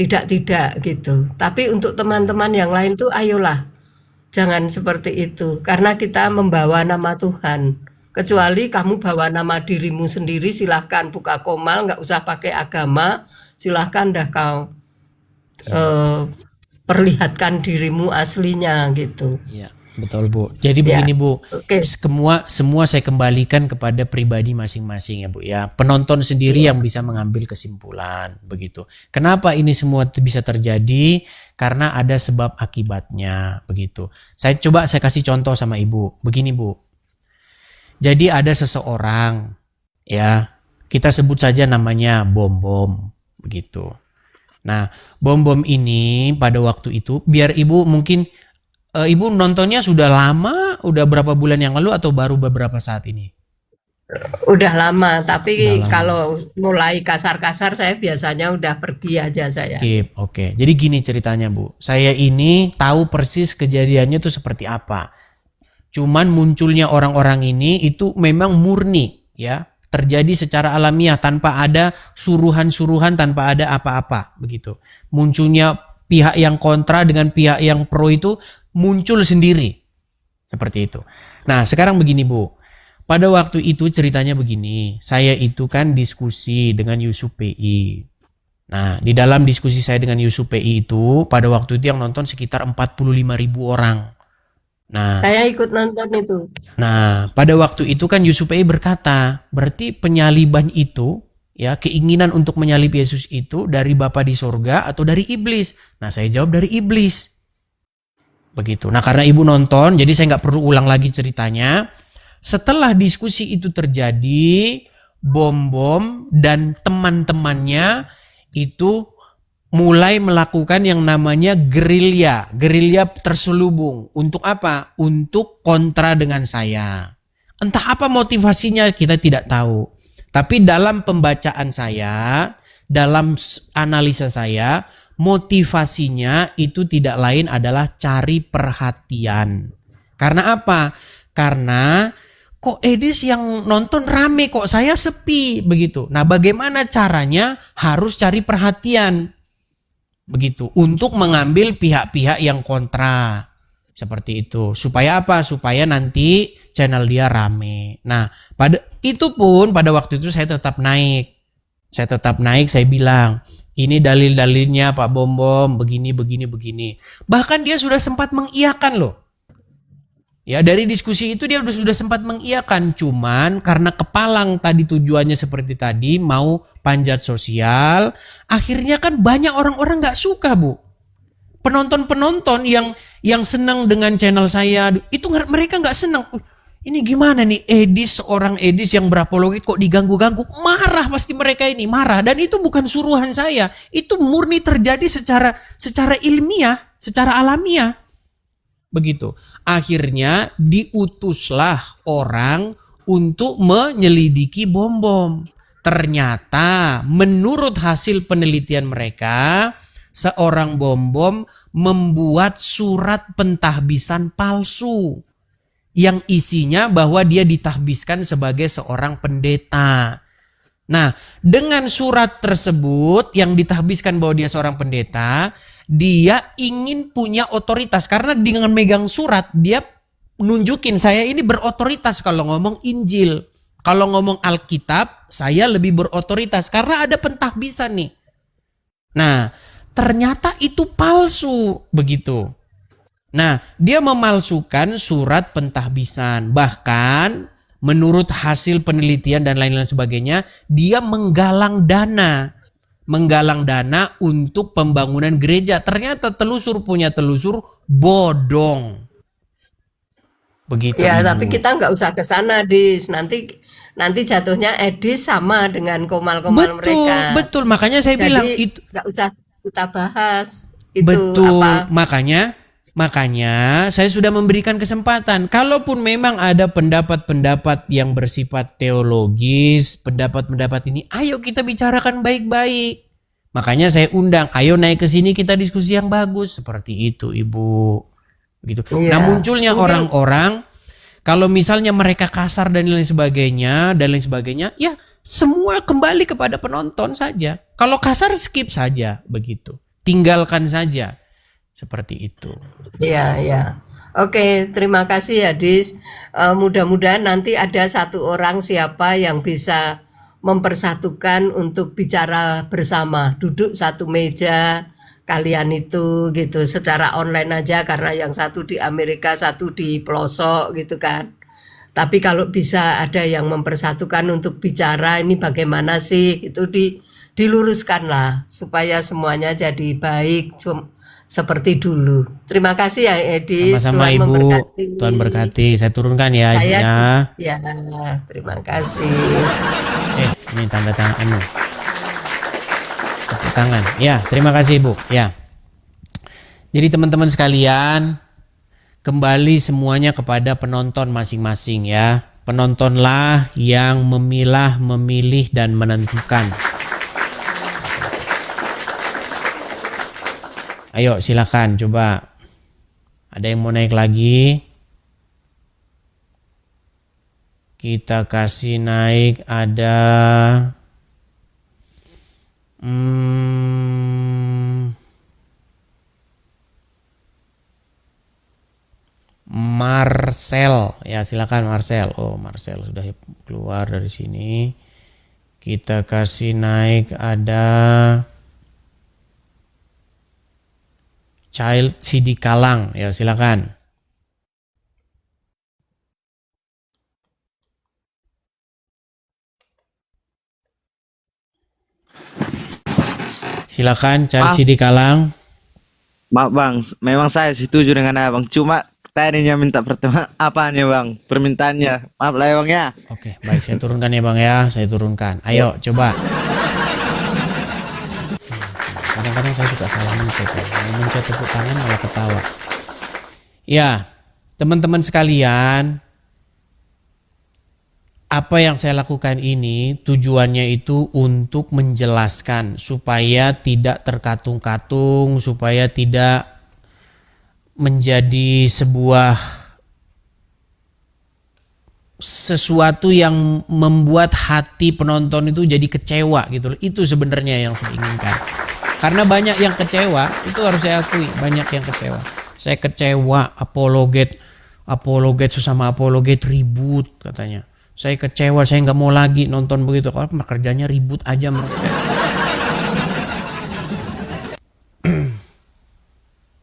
tidak gitu. Tapi untuk teman-teman yang lain tuh ayolah jangan seperti itu karena kita membawa nama Tuhan. Kecuali kamu bawa nama dirimu sendiri silahkan buka komal nggak usah pakai agama silahkan dah kau Iya. perlihatkan dirimu aslinya gitu. Iya, betul Bu. Jadi Ya, begini Bu, oke. semua saya kembalikan kepada pribadi masing-masing ya Bu ya. Penonton sendiri Iya. yang bisa mengambil kesimpulan begitu. Kenapa ini semua bisa terjadi? Karena ada sebab akibatnya begitu. Saya kasih contoh sama Ibu. Begini Bu. Jadi ada seseorang ya, kita sebut saja namanya Bom-Bom begitu. Nah, Bom-Bom ini pada waktu itu biar Ibu mungkin Ibu nontonnya sudah lama, udah berapa bulan yang lalu atau baru beberapa saat ini? Udah lama, Udah tapi lama. kalau mulai kasar-kasar saya biasanya udah pergi aja saya. Skip, oke. Jadi gini ceritanya Bu, saya ini tahu persis kejadiannya tuh seperti apa. Cuman munculnya orang-orang ini itu memang murni ya, terjadi secara alamiah tanpa ada suruhan-suruhan, tanpa ada apa-apa begitu. Munculnya pihak yang kontra dengan pihak yang pro itu muncul sendiri. Seperti itu. Nah, sekarang begini Bu. Pada waktu itu ceritanya begini, saya itu kan diskusi dengan Yusuf PI. Nah, di dalam diskusi saya dengan Yusuf PI itu, pada waktu itu yang nonton sekitar 45.000 orang. Saya ikut nonton itu. Nah, pada waktu itu kan Yusuf PI berkata, berarti penyaliban itu, ya keinginan untuk menyalib Yesus itu dari Bapa di sorga atau dari iblis? Nah, saya jawab dari iblis. Begitu. Nah, karena Ibu nonton, jadi saya nggak perlu ulang lagi ceritanya. Setelah diskusi itu terjadi, Bom-Bom dan teman-temannya itu mulai melakukan yang namanya gerilya terselubung. Untuk apa? Untuk kontra dengan saya. Entah apa motivasinya kita tidak tahu. Tapi dalam pembacaan saya, dalam analisa saya, motivasinya itu tidak lain adalah cari perhatian. Karena apa? Karena kok Edis yang nonton rame, kok saya sepi begitu. Nah, bagaimana caranya? Harus cari perhatian. Begitu, untuk mengambil pihak-pihak yang kontra. Seperti itu. Supaya apa? Supaya nanti channel dia rame. Nah, pada waktu itu saya tetap naik. Saya bilang, ini dalil-dalilnya Pak Bom-Bom, begini. Bahkan dia sudah sempat mengiyakan loh. Ya, dari diskusi itu dia sudah sempat mengiyakan, cuman karena kepalang tadi tujuannya seperti tadi mau panjat sosial, akhirnya kan banyak orang-orang nggak suka Bu. Penonton-penonton yang senang dengan channel saya itu mereka nggak senang. Ini gimana nih seorang Edis yang berapologi kok diganggu-ganggu, marah pasti mereka ini marah, dan itu bukan suruhan saya, itu murni terjadi secara ilmiah, secara alamiah. Begitu. Akhirnya diutuslah orang untuk menyelidiki Bom-Bom. Ternyata menurut hasil penelitian mereka, seorang Bom-Bom membuat surat pentahbisan palsu yang isinya bahwa dia ditahbiskan sebagai seorang pendeta. Nah, dengan surat tersebut yang ditahbiskan bahwa dia seorang pendeta, dia ingin punya otoritas. Karena dengan megang surat, dia nunjukin saya ini berotoritas kalau ngomong Injil. Kalau ngomong Alkitab, saya lebih berotoritas karena ada pentahbisan nih. Nah, ternyata itu palsu begitu. Nah, dia memalsukan surat pentahbisan. Bahkan menurut hasil penelitian dan lain-lain sebagainya, dia menggalang dana untuk pembangunan gereja. Ternyata punya telusur bodong. Begitu Ya, Ibu. tapi kita nggak usah ke sana, Dis. Nanti jatuhnya Edis sama dengan komal-komal mereka. Betul. Makanya saya bilang Jadi itu nggak usah kita bahas itu betul. apa. Makanya saya sudah memberikan kesempatan. Kalaupun memang ada pendapat-pendapat yang bersifat teologis, pendapat-pendapat ini, ayo kita bicarakan baik-baik. Makanya saya undang, ayo naik ke sini kita diskusi yang bagus. Seperti itu Ibu. Begitu. Iya. Nah, munculnya Mungkin orang-orang, kalau misalnya mereka kasar dan lain sebagainya, ya semua kembali kepada penonton saja. Kalau kasar skip saja begitu. tinggalkan saja. Seperti itu. Iya, ya. Oke, terima kasih ya, Dis. Mudah-mudahan nanti ada satu orang siapa yang bisa mempersatukan untuk bicara bersama, duduk satu meja kalian itu gitu, secara online aja karena yang satu di Amerika, satu di pelosok gitu kan. Tapi kalau bisa ada yang mempersatukan untuk bicara ini bagaimana sih, itu diluruskan lah supaya semuanya jadi baik seperti dulu. Terima kasih ya Edis, Sama-sama Tuhan Ibu, memberkati. Tuhan berkati. Saya turunkan ya Saya Ibunya. ya, terima kasih. Ini tanda tangan tepuk tangan. Ya, terima kasih Ibu. Ya. Jadi teman-teman sekalian, kembali semuanya kepada penonton masing-masing ya. Penontonlah yang memilah, memilih dan menentukan. Ayo silakan coba. Ada yang mau naik lagi? Kita kasih naik ada Marcel. Ya silakan Marcel. Oh Marcel sudah keluar dari sini. Kita kasih naik ada Child CD Kalang. Ya silakan. Silakan Child CD Kalang. Maaf bang, memang saya setuju dengan abang. Cuma tadinya minta pertemuan apa nih bang? Permintaannya. Maaf lah ya bang ya. Oke, baik saya turunkan ya Bang ya, saya turunkan. Ayo coba. Kadang-kadang saya suka salah mencet. Mencet tepuk tangan malah ketawa. Ya, teman-teman sekalian, apa yang saya lakukan ini tujuannya itu untuk menjelaskan supaya tidak terkatung-katung, supaya tidak menjadi sesuatu yang membuat hati penonton itu jadi kecewa gitu loh. Itu sebenarnya yang saya inginkan. Karena banyak yang kecewa, itu harus saya akui, banyak yang kecewa. Saya kecewa apologet sesama apologet ribut katanya. Saya kecewa, saya nggak mau lagi nonton begitu. Kalau kerjanya ribut aja mereka.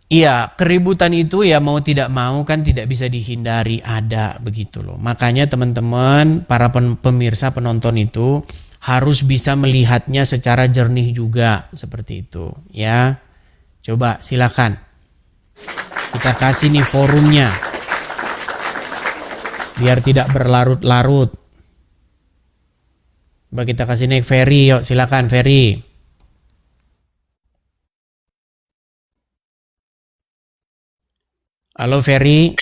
Iya, keributan itu ya mau tidak mau kan tidak bisa dihindari, ada begitu loh. Makanya teman-teman, para pemirsa penonton itu harus bisa melihatnya secara jernih juga seperti itu ya. Coba silakan. Kita kasih nih forumnya. Biar tidak berlarut-larut. Coba kita kasih naik Ferry, yuk silakan Ferry. Halo Ferry.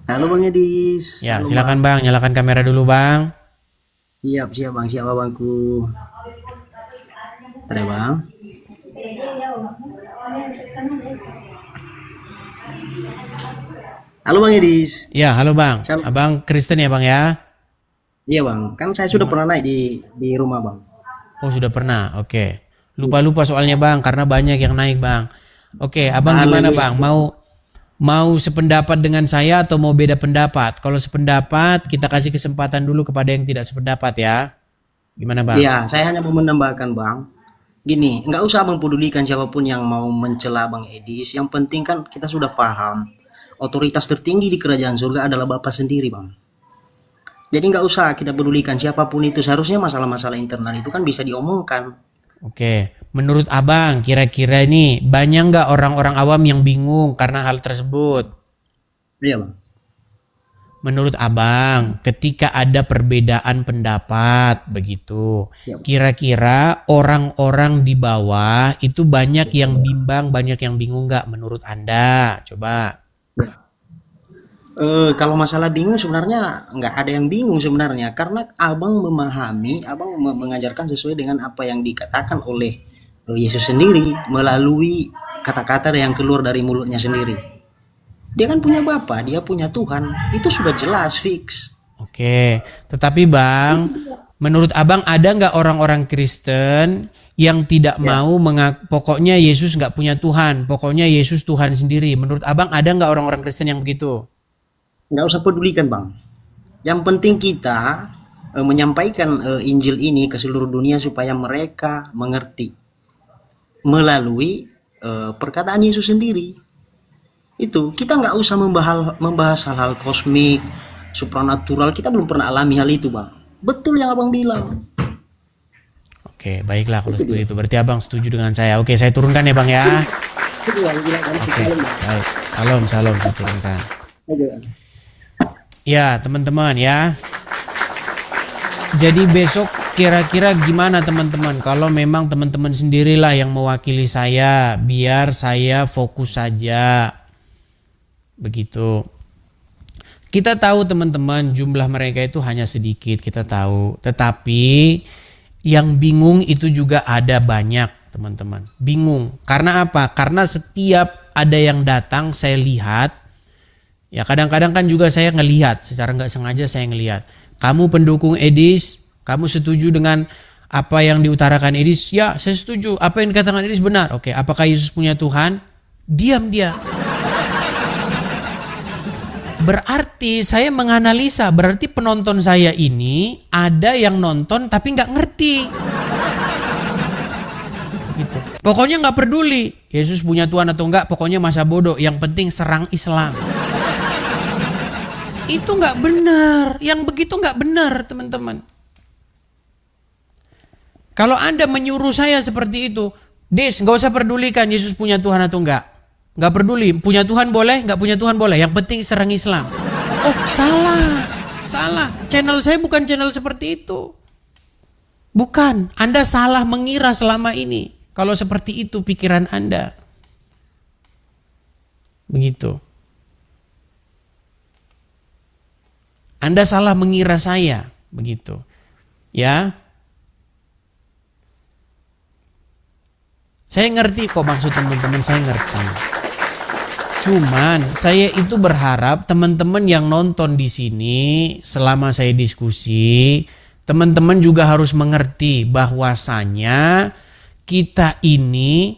Halo Bang Edis. Ya, Halo, silakan Bang, nyalakan kamera dulu Bang. Siap Bang, siap abangku. Ada Bang. Halo Bang Edis. Ya, halo Bang. Halo. Abang Kristen ya Bang ya? Iya Bang, kan saya sudah pernah naik di rumah Bang. Oh sudah pernah, oke. Lupa soalnya Bang, karena banyak yang naik Bang. Oke, Abang gimana Bang? Mau sependapat dengan saya atau mau beda pendapat? Kalau sependapat, kita kasih kesempatan dulu kepada yang tidak sependapat ya. Gimana Bang? Iya, saya hanya mau menambahkan Bang. Gini, nggak usah Bang pedulikan siapapun yang mau mencela Bang Edis. Yang penting kan kita sudah paham. Otoritas tertinggi di kerajaan surga adalah Bapa sendiri Bang. Jadi nggak usah kita pedulikan siapapun itu. Seharusnya masalah-masalah internal itu kan bisa diomongkan. Oke, menurut Abang kira-kira ini banyak nggak orang-orang awam yang bingung karena hal tersebut? Iya Bang. Menurut Abang, ketika ada perbedaan pendapat begitu, Ya. kira-kira orang-orang di bawah itu banyak yang bimbang, banyak yang bingung nggak menurut Anda? Coba. Kalau masalah bingung sebenarnya nggak ada yang bingung sebenarnya karena abang memahami, abang mengajarkan sesuai dengan apa yang dikatakan oleh Yesus sendiri melalui kata-kata yang keluar dari mulutnya sendiri. Dia kan punya Bapa, dia punya Tuhan, itu sudah jelas fix. Oke, tetapi Bang, Menurut abang ada nggak orang-orang Kristen yang tidak mau pokoknya Yesus nggak punya Tuhan, pokoknya Yesus Tuhan sendiri. Menurut abang ada nggak orang-orang Kristen yang begitu? Nggak usah pedulikan bang. Yang penting kita menyampaikan Injil ini ke seluruh dunia supaya mereka mengerti melalui perkataan Yesus sendiri. Itu kita nggak usah membahas hal-hal kosmik, supranatural. Kita belum pernah alami hal itu bang. Betul yang abang bilang. Oke, baiklah kalau seperti itu. Berarti abang setuju dengan saya. Oke, saya turunkan ya bang ya. Oke, baik. Salam, saya turunkan. Ya teman-teman ya. Jadi besok kira-kira gimana teman-teman? Kalau memang teman-teman sendirilah yang mewakili saya, biar saya fokus saja. Begitu. Kita tahu teman-teman jumlah mereka itu hanya sedikit, kita tahu. Tetapi yang bingung itu juga ada banyak teman-teman. Bingung. Karena apa? Karena setiap ada yang datang saya lihat. Ya kadang-kadang kan juga saya ngelihat. Secara nggak sengaja saya ngelihat. Kamu pendukung Edis, kamu setuju dengan apa yang diutarakan Edis? Ya saya setuju. Apa yang dikatakan Edis benar. Oke, apakah Yesus punya Tuhan? Diam dia. Berarti saya menganalisa, berarti penonton saya ini ada yang nonton tapi nggak ngerti. Gitu. Pokoknya nggak peduli Yesus punya Tuhan atau enggak, pokoknya masa bodoh. Yang penting serang Islam. Itu nggak benar, yang begitu nggak benar teman-teman. Kalau Anda menyuruh saya seperti itu, Des nggak usah pedulikan Yesus punya Tuhan atau enggak. Gak peduli, punya Tuhan boleh, gak punya Tuhan boleh. Yang penting serang Islam. Oh salah. Channel saya bukan channel seperti itu. Bukan, Anda salah mengira selama ini. Kalau seperti itu pikiran Anda. Begitu. Anda salah mengira saya. Begitu. Ya. Saya ngerti kok maksud teman-teman, saya ngerti. Cuman saya itu berharap teman-teman yang nonton di sini selama saya diskusi, teman-teman juga harus mengerti bahwasanya kita ini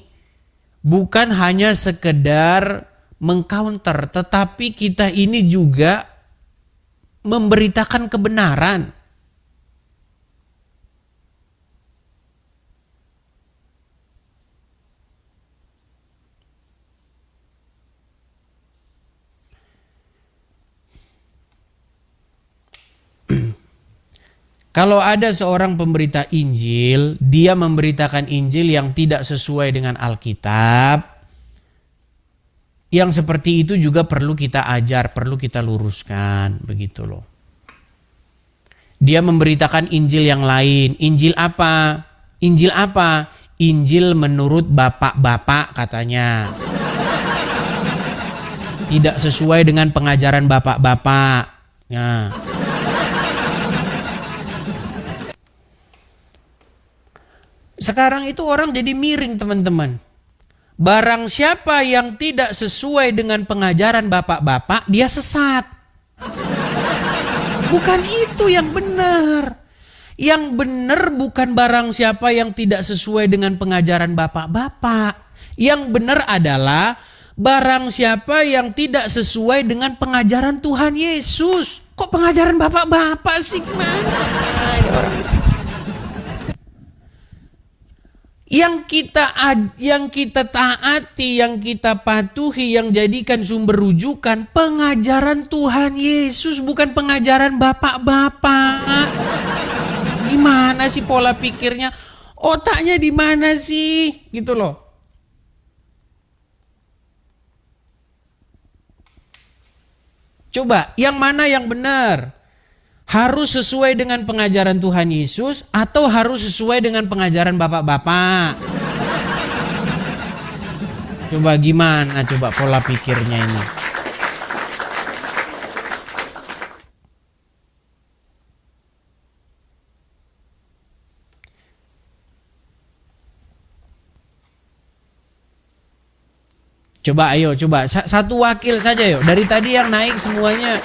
bukan hanya sekedar mengcounter, tetapi kita ini juga memberitakan kebenaran. Kalau ada seorang pemberita Injil, dia memberitakan Injil yang tidak sesuai dengan Alkitab, yang seperti itu juga perlu kita ajar, perlu kita luruskan, begitu loh. Dia memberitakan Injil yang lain. Injil apa? Injil apa? Injil menurut bapak-bapak katanya. Tidak sesuai dengan pengajaran bapak-bapak. Nah. Sekarang itu orang jadi miring teman-teman. Barang siapa yang tidak sesuai dengan pengajaran bapak-bapak, dia sesat. Bukan itu yang benar. Yang benar bukan barang siapa yang tidak sesuai dengan pengajaran bapak-bapak. Yang benar adalah barang siapa yang tidak sesuai dengan pengajaran Tuhan Yesus. Kok pengajaran bapak-bapak sih? Gimana? Yang kita taati, yang kita patuhi, yang jadikan sumber rujukan pengajaran Tuhan Yesus, bukan pengajaran bapak-bapak. Gimana sih pola pikirnya? Otaknya di mana sih? Gitu loh. Coba, yang mana yang benar? Harus sesuai dengan pengajaran Tuhan Yesus atau harus sesuai dengan pengajaran bapak-bapak? Coba gimana coba pola pikirnya ini? Coba ayo, coba satu wakil saja yuk. Dari tadi yang naik semuanya